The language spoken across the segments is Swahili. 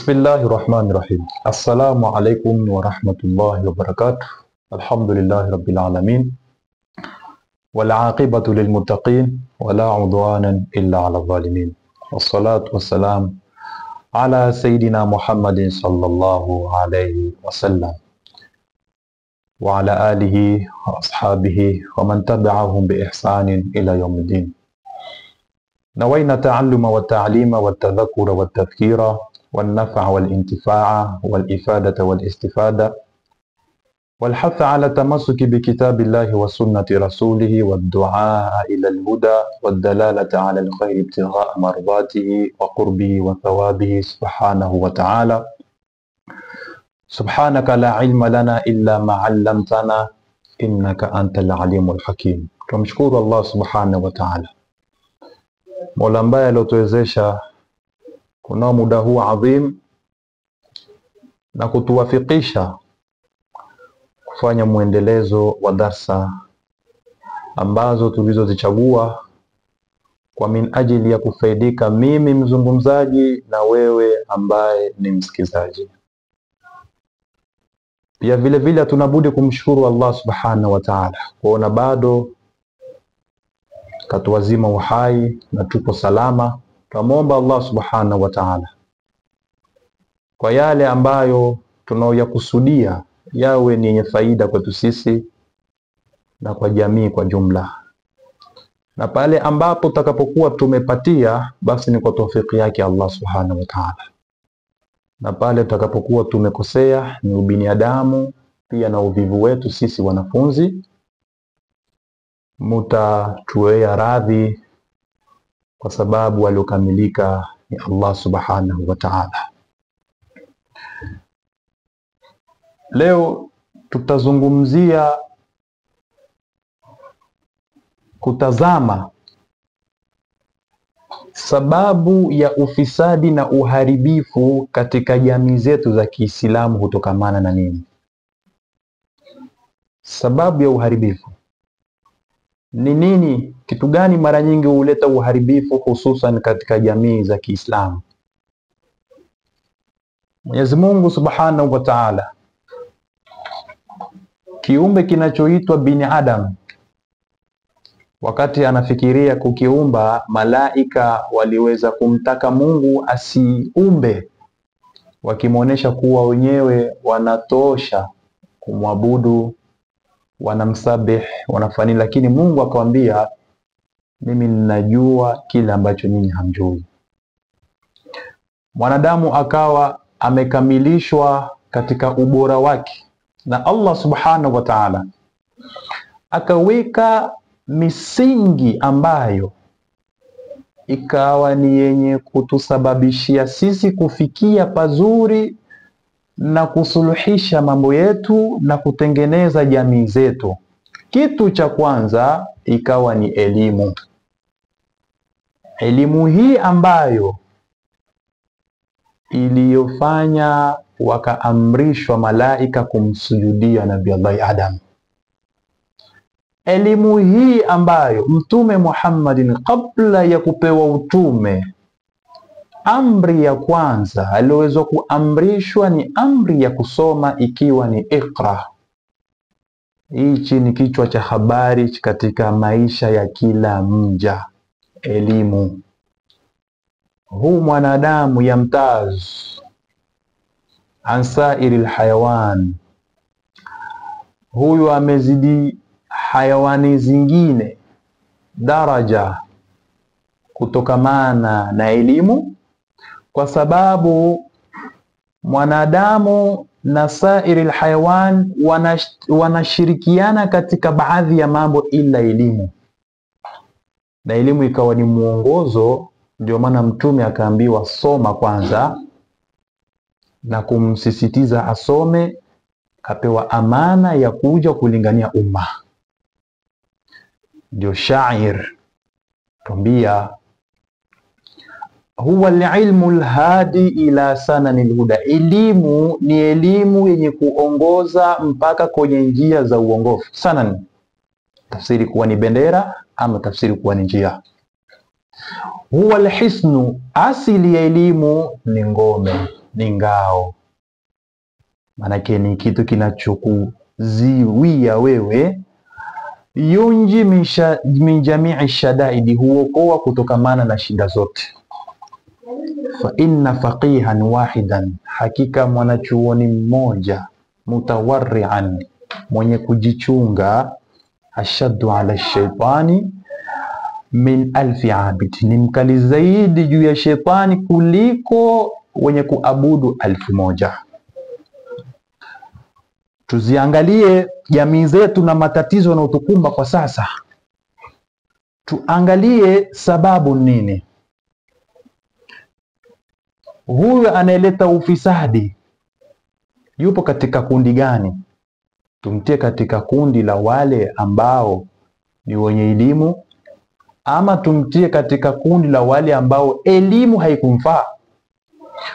Bismillahirrahmanirrahim. Assalamu alaikum warahmatullahi wabarakatuh. Alhamdulillahi rabbil alamin. Wal aqibatu lil muttaqin wala udwanan illa ala zalimin. Wassalatu wassalam ala sayidina Muhammadin sallallahu alayhi wasallam wa ala alihi wa ashabihi wa man tabi'ahum bi ihsanin ila yawmiddin. Nawayna ta'alluma wa ta'lima wa tadhakkura wa tadhkira والنفع والانتفاع والإفادة والاستفادة والحث على التمسك بكتاب الله وسنة رسوله والدعاء إلى الهدى والدلالة على الخير ابتغاء مرضاته وقربه وثوابه سبحانه وتعالى. سبحانك لا علم لنا إلا ما علمتنا إنك أنت العليم الحكيم. Tumshukuru Allah subhanahu wa ta'ala, Mola ambaye aliotuwezesha kuna muda huu adhim na kutuwafikisha kufanya muendelezo wa darsa ambazo tulizozichagua kwa min ajili ya kufaidika mimi mzungumzaji na wewe ambaye ni msikizaji. Pia vile vile tunabudi kumshukuru Allah subhanahu wa ta'ala kuona bado katuwazima uhai na tupo salama. Tunaomba Allah subhanahu wa ta'ala kwa yale ambayo tunayokusudia yawe ni yenye faida kwetu sisi na kwa jamii kwa jumla, na pale ambapo tutakapokuwa tumepatia basi ni kwa tawfiki yake Allah subhanahu wa ta'ala, na pale tutakapokuwa tumekosea ni ubinadamu pia na uvivu wetu sisi wanafunzi, mutatuwea radhi kwa sababu waliokamilika ni Allah subhanahu wa ta'ala. Leo tutazungumzia kutazama sababu ya ufisadi na uharibifu katika jamii zetu za Kiislamu hutokamana na nini? Sababu ya uharibifu ni nini? Kitu gani mara nyingi huleta uharibifu hususan katika jamii za Kiislamu? Mwenyezi Mungu subhanahu wa ta'ala, kiumbe kinachoitwa binadamu, wakati anafikiria kukiumba, malaika waliweza kumtaka Mungu asiumbe, wakimwonyesha kuwa wenyewe wanatosha kumwabudu, wanamsabih, wanafani, lakini Mungu akamwambia mimi ninajua kile ambacho nyinyi hamjui. Mwanadamu akawa amekamilishwa katika ubora wake na Allah subhanahu wa ta'ala, akaweka misingi ambayo ikawa ni yenye kutusababishia sisi kufikia pazuri na kusuluhisha mambo yetu na kutengeneza jamii zetu. Kitu cha kwanza ikawa ni elimu. Elimu hii ambayo iliyofanya wakaamrishwa malaika kumsujudia Nabii Allah Adam. Elimu hii ambayo Mtume Muhammadin kabla ya kupewa utume, amri ya kwanza aliweza kuamrishwa ni amri ya kusoma, ikiwa ni Iqra. Hichi ni kichwa cha habari katika maisha ya kila mja, elimu. Huu mwanadamu yamtaz ansairil hayawan, huyu amezidi hayawani zingine daraja kutokamana na elimu, kwa sababu mwanadamu na sairil hayawan wanashirikiana katika baadhi ya mambo ila elimu, na elimu ikawa ni muongozo. Ndio maana Mtume akaambiwa soma kwanza na kumsisitiza asome, kapewa amana ya kuja kulingania umma. Ndio shair tumbia huwa alilmu alhadi ila sananil huda, elimu ni elimu yenye kuongoza mpaka kwenye njia za uongofu. Sanan tafsiri kuwa ni bendera ama tafsiri kuwa ni njia. Huwa alhisnu, asili ya elimu ni ngome, ni ngao. Manake ni kitu kinachokuziwia wewe, yunji min jamii shadaidi, huokoa kutokamana na shida zote. Fa inna faqihan wahidan, hakika mwanachuoni mmoja, mutawarrian, mwenye kujichunga, ashaddu ala shaitani min alfi abid, ni mkali zaidi juu ya shetani kuliko wenye kuabudu 1000. Tuziangalie jamii zetu na matatizo yanayotukumba kwa sasa. Tuangalie sababu nini. Huyu anayeleta ufisadi yupo katika kundi gani? Tumtie katika kundi la wale ambao ni wenye elimu, ama tumtie katika kundi la wale ambao elimu haikumfaa?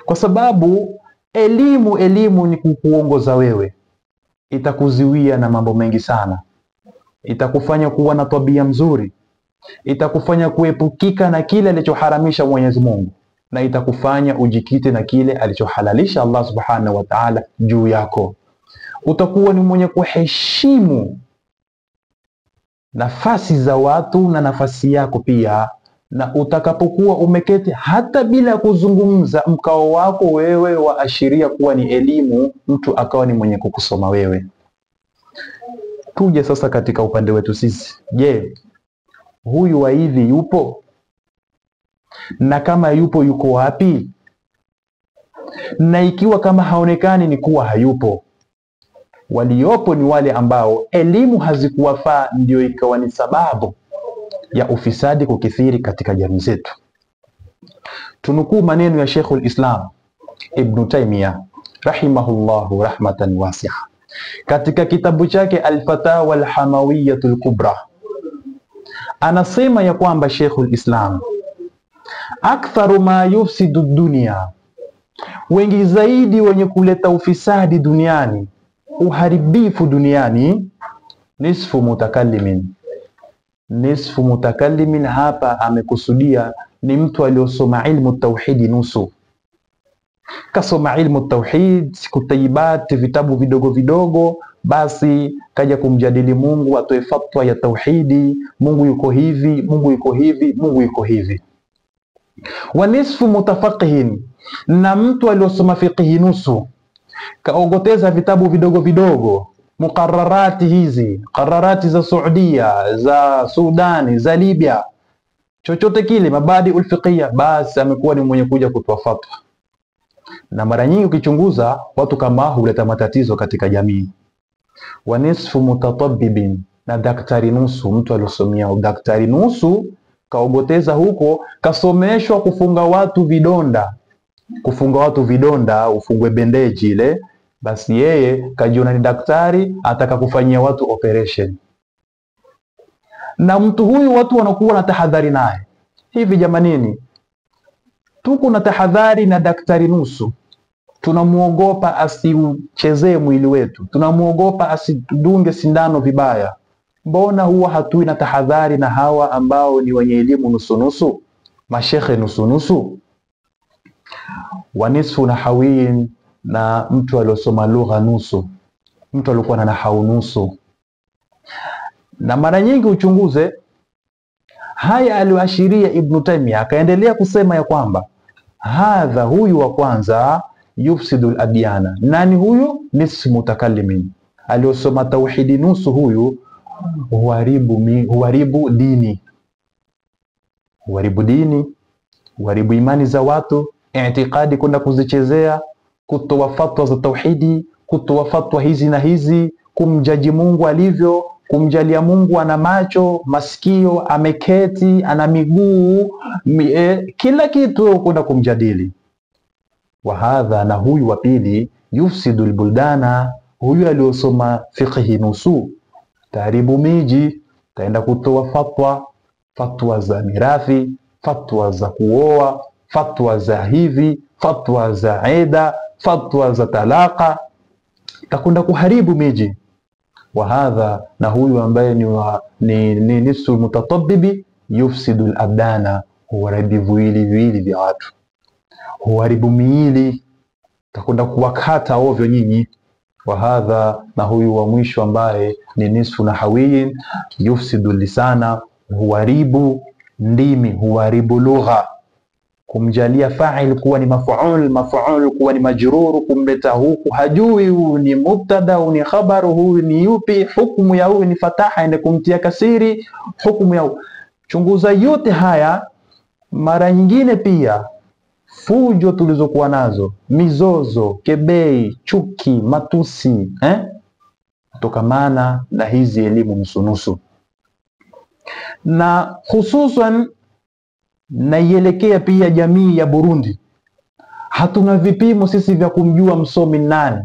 Kwa sababu elimu ni kukuongoza wewe, itakuziwia na mambo mengi sana, itakufanya kuwa na tabia mzuri, itakufanya kuepukika na kile alichoharamisha Mwenyezi Mungu, na itakufanya ujikite na kile alichohalalisha Allah Subhanahu wa Ta'ala juu yako. Utakuwa ni mwenye kuheshimu nafasi za watu na nafasi yako pia, na utakapokuwa umeketi hata bila kuzungumza, mkao wako wewe waashiria kuwa ni elimu, mtu akawa ni mwenye kukusoma wewe. Tuje sasa katika upande wetu sisi. Je, huyu wa hivi yupo? Na kama yupo, yuko wapi? Na ikiwa kama haonekani, ni kuwa hayupo. Waliopo ni wale ambao elimu hazikuwafaa, ndio ikawa ni sababu ya ufisadi kukithiri katika jamii zetu. Tunukuu maneno ya Sheikhul Islam Ibn Taymiyyah rahimahullahu rahmatan wasi'a katika kitabu chake Al-Fatawa Al-Hamawiyyatul Kubra. Anasema ya kwamba Sheikhul Islam, aktharu ma yufsidu dunya, wengi zaidi wenye kuleta ufisadi duniani, uharibifu duniani, nisfu mutakallimin. Nisfu mutakallimin hapa amekusudia ni mtu aliyosoma ilmu tauhidi nusu. Kasoma ilmu tauhid, kutayibat, vitabu vidogo vidogo, basi kaja kumjadili Mungu, atoe fatwa ya tauhidi, Mungu yuko hivi, Mungu yuko hivi, Mungu yuko hivi. Wa nisfu mutafaqihin, na mtu aliyosoma fiqhi nusu, kaogoteza vitabu vidogo vidogo, muqarrarati hizi, qararati za Saudia, za Sudani, za Libya, chochote kile, mabadi ulfiqhiyya, basi amekuwa ni mwenye kuja kutoa fatwa. Na mara nyingi ukichunguza watu kama huleta matatizo katika jamii. Wa nisfu mutatabbibin, na daktari nusu, mtu aliyosomea daktari nusu, kaogoteza huko, kasomeshwa kufunga watu vidonda. Kufunga watu vidonda, ufungwe bendeji ile, basi yeye kajiona ni daktari, ataka kufanyia watu operation. Na mtu huyu watu wanakuwa na tahadhari naye. Hivi jamanini, tuko na tahadhari na daktari nusu. Tunamuogopa asiuchezee mwili wetu, tunamuogopa asidunge sindano vibaya. Mbona huwa hatui na tahadhari na hawa ambao ni wenye elimu nusu nusu, mashekhe nusu nusu? Wa nisfu nahawiyin, na mtu aliyosoma lugha nusu, mtu alikuwa na nahau nusu. Na mara nyingi uchunguze haya aliyoashiria Ibn Taymiyyah, akaendelea kusema ya kwamba hadha, huyu wa kwanza, yufsidul adyana. Nani huyu? Nisfu mutakallimin, aliyosoma tauhidi nusu, huyu huharibu dini, huharibu imani za watu, i'tiqadi kwenda kuzichezea, kutoa fatwa za tauhidi, kutoa fatwa hizi na hizi, kumjaji Mungu alivyo, kumjalia Mungu ana macho, masikio, ameketi, ana miguu, kila kitu kwenda kumjadili. Wa hadha, na huyu wa pili, yufsidul buldana, huyu aliyosoma fiqhi nusu, taharibu miji, taenda kutoa fatwa za mirathi, fatwa za kuoa, fatwa za hivi, fatwa za eda, fatwa za talaka, takwenda kuharibu miji. Wa hadha, na huyu ambaye ni nisu mutatabibi, yufsidu al-abdana, huharibu viwili vya watu, huharibu miili, takwenda kuwakata ovyo nyinyi. Wa hadha, na huyu wa mwisho ambaye ni nisfu nahawiyin, yufsidu lisana, huharibu ndimi, huharibu lugha, kumjalia fa'il kuwa ni maf'ul kuwa ni majrur, kumleta huku hajui huu ni mubtada au ni khabar, huu ni yupi, hukumu ya huu ni fataha ende kumtia kasiri, hukumu ya chunguza yote haya. Mara nyingine pia fujo tulizokuwa nazo, mizozo, kebei, chuki, matusi, kutokamana na hizi elimu msunusu. Na hususan naielekea pia jamii ya Burundi. Hatuna vipimo sisi vya kumjua msomi nani,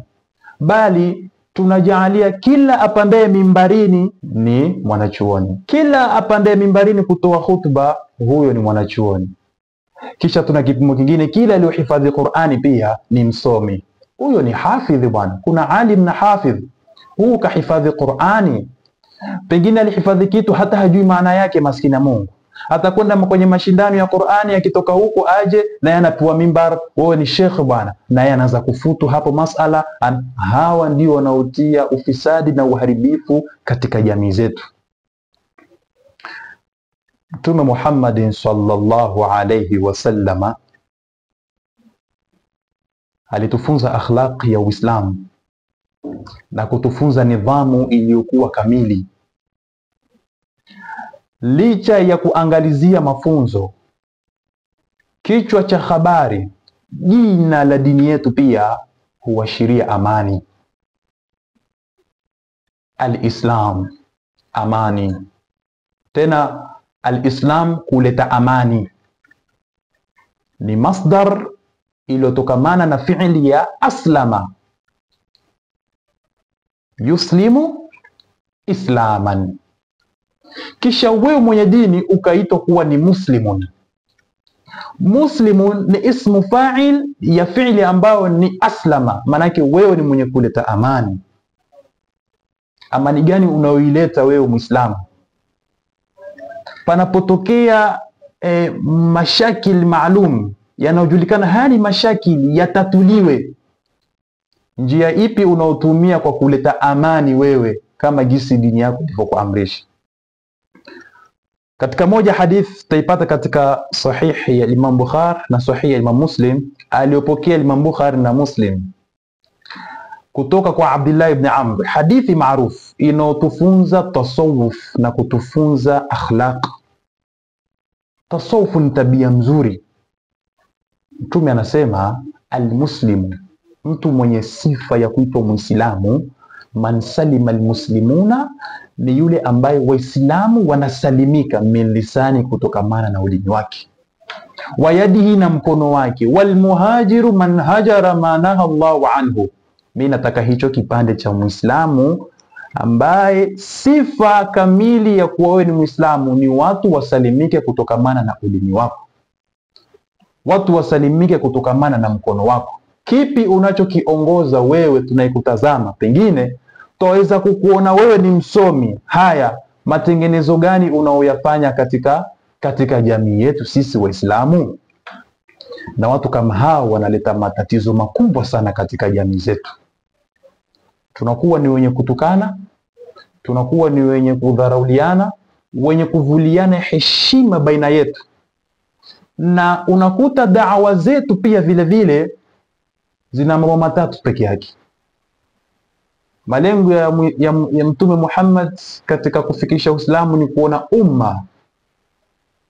bali tunajaalia kila apandaye mimbarini ni mwanachuoni, kila apandaye mimbarini kutoa hutuba, huyo ni mwanachuoni. Kisha tuna kipimo kingine, kila aliyohifadhi Qur'ani pia ni msomi, huyo ni hafidhi bwana. Kuna alim na hafidh. Huu kahifadhi Qur'ani, pengine alihifadhi kitu hata hajui maana yake, maskini ya Mungu. Atakwenda kwenye mashindano ya Qur'ani, akitoka huko aje na yanapewa mimbar, wewe ni shekhi bwana, na yeye anaanza kufutu hapo masala. Hawa ndio wanaotia ufisadi na uharibifu katika jamii zetu. Mtume Muhammad sallallahu alayhi wasallama alitufunza akhlaq ya Uislamu na kutufunza nidhamu iliyokuwa kamili. Licha ya kuangalizia mafunzo, kichwa cha habari, jina la dini yetu pia huashiria amani. Al-Islam, amani. Tena al-Islam kuleta amani ni masdar iliyotokamana na fi'li ya aslama, yuslimu islaman. Kisha wewe mwenye dini ukaitwa kuwa ni muslimun. Muslimun ni ismu fa'il ya fi'li ambao ni aslama, manake wewe ni mwenye kuleta amani. Amani gani unaoileta wewe Muislamu? Panapotokea mashakil maalum yanayojulikana, hali mashakil yatatuliwe, njia ipi unaotumia kwa kuleta amani wewe, kama jinsi dini yako ilivyokuamrisha? Katika moja hadith taipata katika sahihi ya Imam Bukhari na sahihi ya Imam Muslim, aliyopokea Imam Bukhari na Muslim kutoka kwa Abdullah ibn Amr, hadithi maarufu inayotufunza tasawuf na kutufunza akhlaq. Tasawuf ni tabia mzuri. Mtume anasema almuslimu, mtu mwenye sifa ya kuitwa Muislamu, man salima almuslimuna, ni yule ambaye Waislamu wanasalimika min lisani, kutokamana na ulimi wake, wa yadihi, na mkono wake, walmuhajiru man hajara ma naha Allahu anhu. Mimi nataka hicho kipande cha Muislamu ambaye sifa kamili ya kuwa wewe ni Muislamu ni watu wasalimike kutokamana na ulimi wako, watu wasalimike kutokamana na mkono wako. Kipi unachokiongoza wewe tunaikutazama? Pengine tutaweza kukuona wewe ni msomi. Haya, matengenezo gani unaoyafanya katika jamii yetu sisi Waislamu? Na watu kama hao wanaleta matatizo makubwa sana katika jamii zetu. Tunakuwa ni wenye kutukana, tunakuwa ni wenye kudharauliana, wenye kuvuliana heshima baina yetu. Na unakuta da'wa zetu pia vile vile zina mambo matatu peke yake. Malengo ya Mtume Muhammad katika kufikisha Uislamu ni kuona umma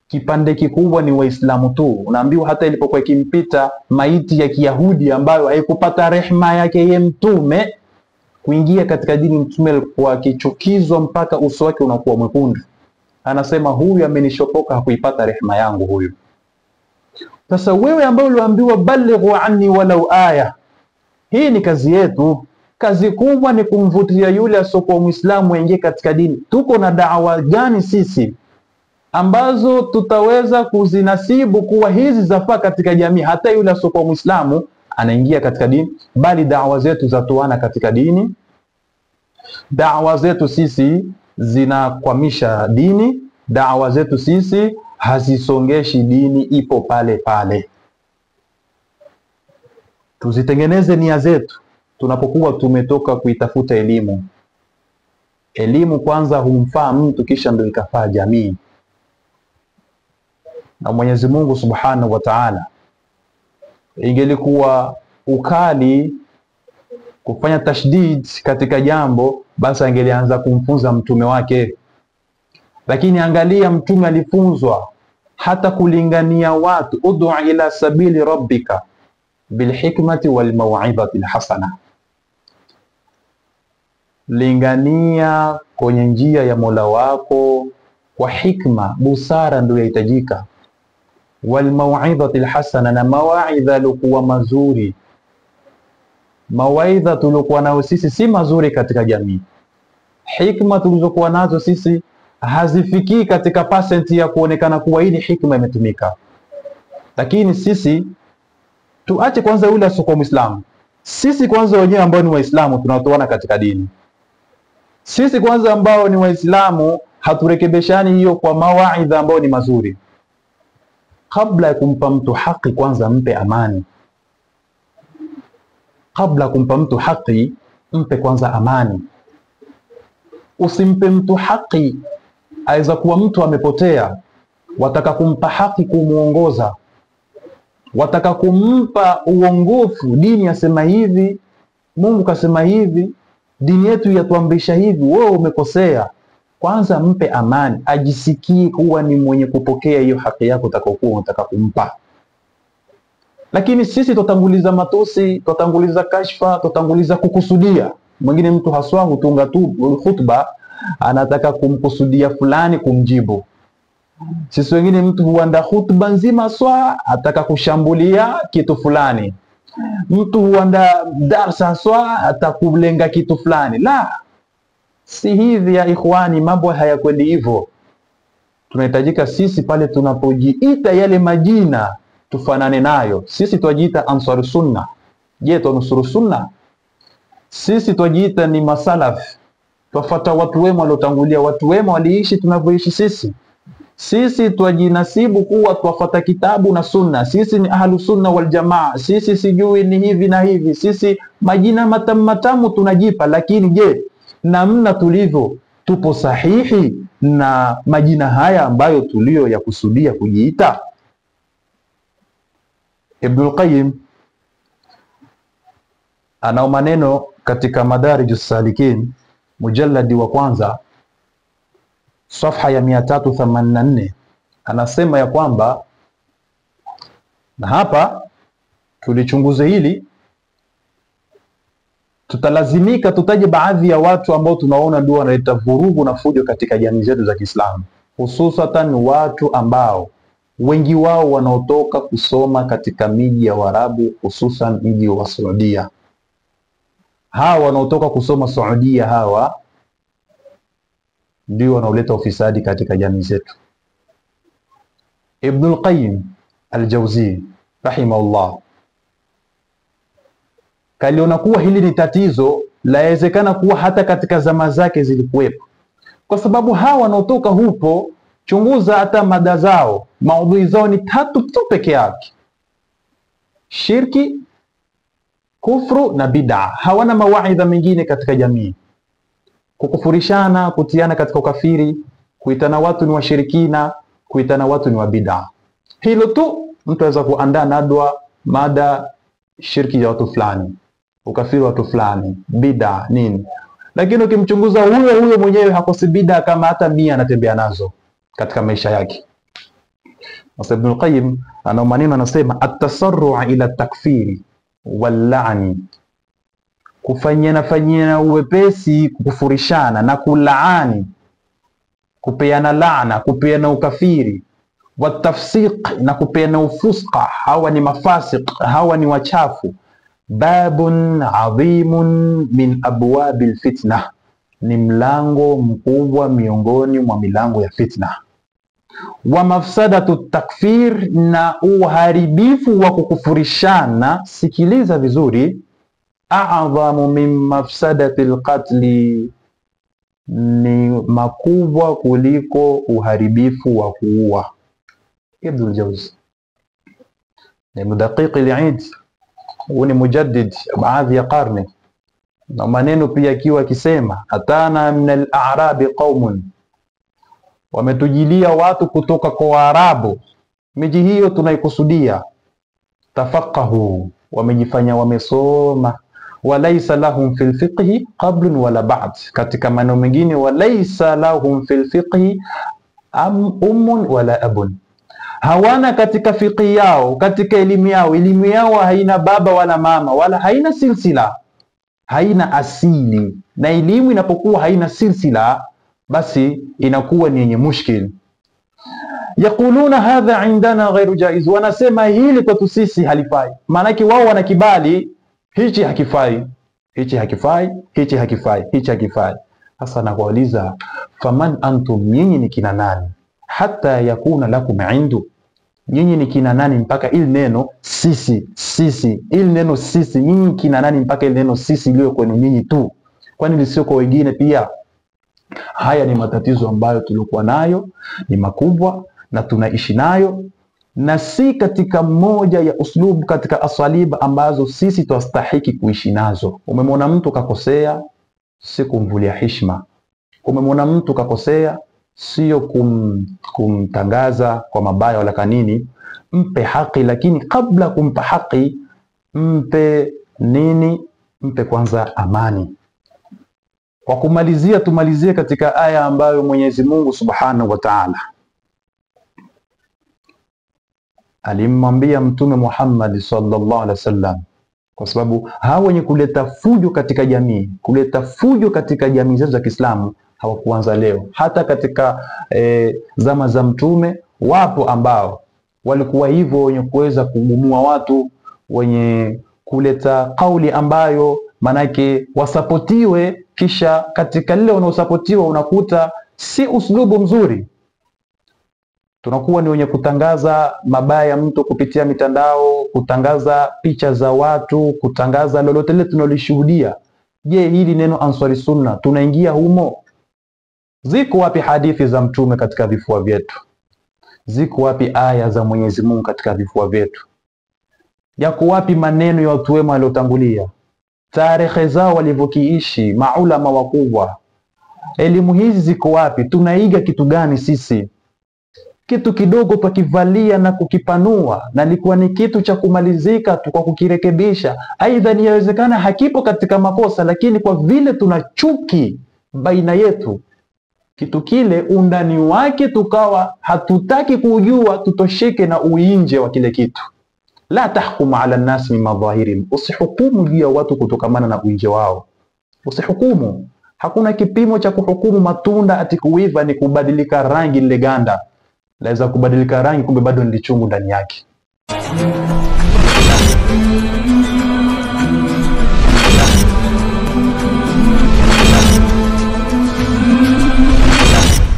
kipande kikubwa ni Waislamu tu. Unaambiwa hata ilipokuwa ikimpita maiti ya Kiyahudi ambayo haikupata rehema yake yeye Mtume kuingia katika dini, Mtume alikuwa akichukizwa mpaka uso wake unakuwa mwekundu. Anasema huyu amenishopoka, hakuipata rehema yangu huyu. Sasa wewe ambaye uliambiwa balighu anni walau aya, hii ni kazi yetu. Kazi kubwa ni kumvutia yule asokuwa Muislamu aingie katika dini. Tuko na da'wa gani sisi ambazo tutaweza kuzinasibu kuwa hizi zafaa katika jamii, hata yule asiokuwa Muislamu anaingia katika dini, bali da'wa zetu zatoana katika dini. Da'wa zetu sisi zinakwamisha dini, da'wa zetu sisi hazisongeshi dini, ipo pale pale. Tuzitengeneze nia zetu tunapokuwa tumetoka kuitafuta elimu. Elimu kwanza humfaa mtu, kisha ndio ikafaa jamii. Na Mwenyezi Mungu Subhanahu wa Ta'ala, ingelikuwa ukali kufanya tashdid katika jambo, basi angelianza kumfunza mtume wake. Lakini angalia, mtume alifunzwa hata kulingania watu, ud'u ila sabili rabbika bilhikmati walmaw'idhati alhasana. Lingania kwenye njia ya Mola wako kwa hikma, busara ndio yahitajika. Walmaw'idhati alhasana, na mawaidha lokuwa mazuri. Mawaidha tuliokuwa nayo sisi si mazuri katika jamii. Hikma tulizokuwa nazo sisi hazifikii katika pasenti ya kuonekana kuwa hii hikma imetumika. Lakini sisi tuache kwanza yule asiokuwa Muislamu, sisi kwanza wenyewe ambao ni Waislamu tunatoana katika dini. Sisi kwanza ambao ni Waislamu haturekebeshani hiyo kwa mawaidha ambao ni mazuri. Kabla ya kumpa mtu haki, kwanza mpe amani. Kabla kumpa mtu haki, mpe kwanza amani. Usimpe mtu haki, aweza kuwa mtu amepotea, wataka kumpa haki kumuongoza, wataka kumpa uongofu. Dini yasema hivi, Mungu kasema hivi, dini yetu yatuamrisha hivi, wewe umekosea. Kwanza mpe amani, ajisikie kuwa ni mwenye kupokea hiyo haki yako utakayokuwa unataka kumpa. Lakini sisi tutanguliza matusi, tutanguliza kashfa, tutanguliza kukusudia. Mwingine mtu haswa hutunga tu khutba, anataka kumkusudia fulani kumjibu. Sisi wengine mtu huanda khutba nzima swa ataka kushambulia kitu fulani. Mtu huanda darsa swa atakulenga kitu fulani. La, si hivi ya ikhwani, mambo hayakwendi hivyo. Tunahitajika sisi pale tunapojiita yale majina tufanane nayo. Sisi twajiita Ansar Sunna. Je, tunusuru sunna? Sisi twajiita ni masalaf, twafuata watu wema waliotangulia. Watu wema waliishi tunavyoishi sisi. Sisi twajinasibu kuwa twafuata kitabu na sunna. Sisi ni ahlu sunna wal jamaa. Sisi sijui ni hivi na hivi. Sisi majina matamu tunajipa, lakini je, namna tulivyo tupo sahihi na majina haya ambayo tulio ya kusudia kujiita? Ibnul Qayyim ana maneno katika Madarijus Salikin mujalladi wa kwanza safha ya 384, anasema ya kwamba, na hapa tulichunguze hili, tutalazimika tutaje baadhi ya watu ambao tunaona ndio wanaleta vurugu na fujo katika jamii zetu za Kiislamu, hususan watu ambao wengi wao wanaotoka kusoma katika miji ya Waarabu, hususan mji wa Saudia. Hawa wanaotoka kusoma Saudia, hawa ndio wanaoleta ufisadi katika jamii zetu. Ibnul Qayyim al-Jawzi rahimahullah kaliona kuwa hili ni tatizo, lawezekana kuwa hata katika zama zake zilikuwepo, kwa sababu hawa wanaotoka hupo, chunguza hata mada zao, maudhui zao ni 3 tu peke yake: shirki, kufru na bid'a. Hawana mawaidha mengine katika jamii. Kukufurishana, kutiana katika ukafiri, kuitana watu ni washirikina, kuitana watu ni wa bid'a. Hilo tu mtu aweza kuandaa nadwa, mada shirki ya watu fulani, ukafiri wa watu fulani, bid'a nini. Lakini ukimchunguza huyo mwenyewe hakosi bid'a kama hata 100 anatembea nazo katika maisha yake. Ibnul Qayyim ana maneno anasema, at-tasarru' ila takfiri wal-la'ni, kufanyana uwepesi, kukufurishana na kulaani, kupeana laana, kupeana ukafiri, watafsiq, na kupeana ufuska. Hawa ni mafasiq, hawa ni wachafu. Babun adhimun min abwabil fitna, ni mlango mkubwa miongoni mwa milango ya fitna. wa mafsadatu takfir, na uharibifu wa kukufurishana, sikiliza vizuri, a'dhamu min mafsadati alqatli, ni makubwa kuliko uharibifu wa kuua. Ibn al-Jawzi ni mudaqiq al-Eid, ni mujaddid baadhi ya karne, na maneno pia akiwa akisema atana min al-a'rabi qaumun, wametujilia watu kutoka kwa Waarabu, miji hiyo tunaikusudia, tafaqahu, wamejifanya wamesoma, walaysa lahum fil fiqhi qablun wala ba'd, katika maneno mengine walaysa lahum fil fiqhi ummun wala abun, hawana katika fiqhi yao, katika elimu yao haina baba wala mama, wala haina silsila, haina asili. Na elimu inapokuwa haina silsila, basi inakuwa ni yenye mushkil. Yaquluna hadha indana ghairu jaiz, wanasema hili kwetu sisi halifai. Maana wao wanakibali hichi hakifai, hichi hakifai, hichi hakifai, hichi hakifai. Sasa nakuuliza, faman antum, nyinyi ni kina nani? Hata yakuna lakum indu, nyinyi ni kina nani mpaka ili neno sisi, ili neno sisi, nyinyi kina nani mpaka ili neno sisi liwe kwenu nyinyi tu, kwani lisio kwa wengine pia? Haya ni matatizo ambayo tulikuwa nayo, ni makubwa na tunaishi nayo, na si katika moja ya uslubu katika asalib ambazo sisi twastahiki kuishi nazo. Umemwona mtu kakosea, si kumvulia heshima. Umemwona mtu kakosea, sio kumtangaza kwa mabaya wala kanini. Mpe haki, lakini kabla kumpa haki mpe nini? Mpe kwanza amani. Kwa kumalizia, tumalizie katika aya ambayo Mwenyezi Mungu Subhanahu wa Ta'ala alimwambia Mtume Muhammad sallallahu alaihi wasallam, kwa sababu hao wenye kuleta fujo katika jamii, kuleta fujo katika jamii zetu za Kiislamu hawakuanza leo. Hata katika zama za Mtume wapo ambao walikuwa hivyo, wenye kuweza kugumua watu, wenye kuleta kauli ambayo manake wasapotiwe, kisha katika lile wanaosapotiwa unakuta si uslubu mzuri. Tunakuwa ni wenye kutangaza mabaya ya mtu kupitia mitandao, kutangaza picha za watu, kutangaza lolote lile tunalishuhudia. Je, hili neno Ansari Sunna tunaingia humo? Ziko wapi hadithi za Mtume katika vifua vyetu? Ziko wapi aya za Mwenyezi Mungu katika vifua vyetu? Yako wapi maneno ya watu wema waliotangulia, tarehe zao walivyokiishi, maulama wakubwa? Elimu hizi ziko wapi? Tunaiga kitu gani sisi? Kitu kidogo tukivalia na kukipanua, na likuwa ni kitu cha kumalizika tu kwa kukirekebisha. Aidha ni yawezekana hakipo katika makosa, lakini kwa vile tuna chuki baina yetu, kitu kile undani wake tukawa hatutaki kujua, tutosheke na uinje wa kile kitu. La tahkum ala nasi min madhahirihim, usihukumu juu ya watu kutokamana na uinje wao. Usihukumu. Hakuna kipimo cha kuhukumu matunda ati kuiva ni kubadilika rangi ile ganda. Laweza kubadilika rangi kumbe bado ni chungu ndani yake.